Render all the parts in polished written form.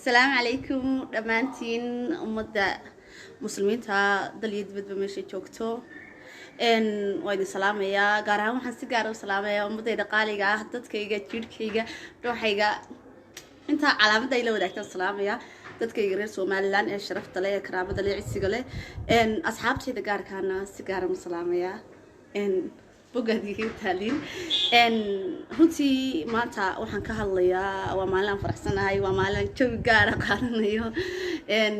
السلام عليكم دمانتين أمدا مسلمين تا دليد بد بمشي جوكتو إن وايد سلام يا قارها وحنسي قارو سلام يا أمدا يدقالي قا dadkayga jirkayga ruuxayga inta calaamada ay la wadaagtaan salaamaya dadkayga reer Soomaaliland ee sharafta leh ee karaamada leh cisiga leh in asxaabtayda gaarkaana si gaar ah salaamaya in bogadii taalin in runtii maanta waxaan ka hadlayaa waa maalin faraxsanahay waa maalin jawi gaar ah qaadanayo in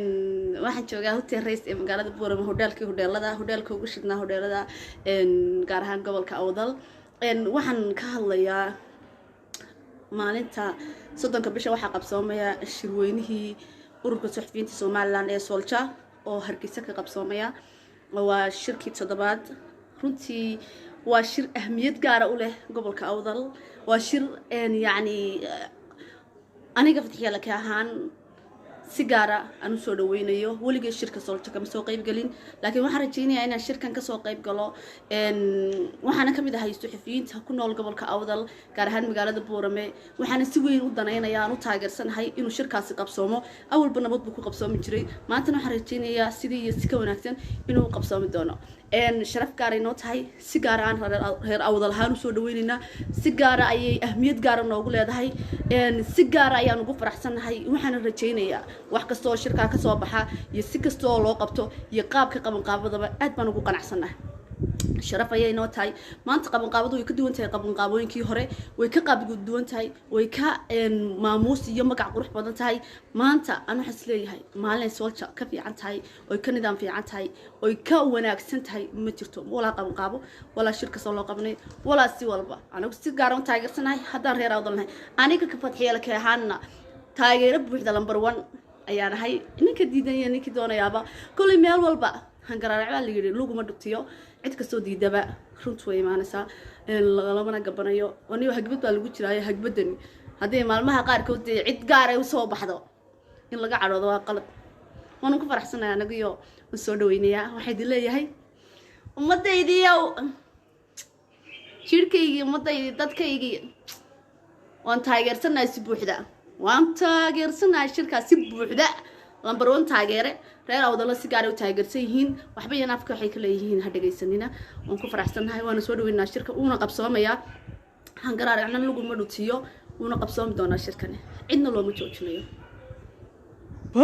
waxaan joogaa hotel race ee magaalada Boorama hotelka ugu shidnaa hotelada in gaar ahaan gobolka Awdal in waxaan ka hadlayaa maalinta soddonka bisha waxa qabsoomaya shirweynihii ururka suxufiyiinta Soomaaliland ee Solja oo Hargeysa ka qabsoomaya waa shirkii toddobaad runtii waa shir ahmiyad gaar ah u leh gobolka Awdal waa shir yani aniga fatxiya la ka ahaan si gaar ah aan u soo dhaweynayo waliga shirka Solja kama soo qayb galin laakiin waxaan rajaynayaa inaan shirkan ka soo qayb galo waxaana kamid ahay suxufiyiinta ku nool gobolka Awdal gaar ahaan magaalada Boorame waxaana si weyn u danaynayaa aan u taageersanahay inuu shirkaasi qabsoomo awalba nabad buu ku qabsoomi jiray maanta waxaan rajaynayaa sidii iyo si ka wanaagsan inuu qabsoomi doono sharaf gaar ah inoo tahay si gaar ah reer Awdal ahaan u soo dhaweynayna si gaar ah ayay ahmiyad gaar ah noogu leedahay si gaar ah ayaan ugu faraxsanahay waxaan rajaynayaa wax kasto oo shirka ka soo baxa iyo si kasto oo loo qabto iyo qaabka qabanqaabadaba aad baan ugu qanacsanahay sharaf ayay noo tahay maanta qabanqaabadu way ka duwan tahay qabanqaabooyinkii hore way ka qaab duwan tahay way ka maamuus iyo magac qurux badan tahay maanta aan waxa isleeyahay maalin Solja ka fiican tahay oo ka nidaam fiican tahay oo ka wanaagsan tahay ma jirto wala qabanqaabo wala shirka soo loo qabnay wala si walba anigu si gaar ah u taageersanahay haddaan reer Awdalnahay aniga ka fatxiya la ka ahaana taageero buuxda lambar 1 ayaan ahay ninka diidanaya ninka doonayaaba kulli meel walba hangaraacba la yiri luguma dhigtiyo cid kastoo diidaba runtu way imaanaysaa lamana gabanayo waniyo hagbad baa lagu jiraayo hagbadani hadii maalmaha qaar kood cid gaar ah u soo baxdo in laga cadhoodo waa qalad waan ku faraxsanahay anagiyo soo dhaweynaya waxay dileeyahay ummadaydiyow shirkaygi ummadaydi dadkaygi waan taageersanahay si buuxda waan taageersanahay shirkaasi buuxda lambar 1 taageere reer Awdal si gaar ah u taageersan yihiin waxba yana afka waxay ka leeyihiin ha dhageysanina waan ku faraxsanahay waan soo dhaweynaa shirka uuna qabsoomaya hangaraar lagu ma dhutiyo uuna qabsoomi doona shirkan cidna looma joojinayo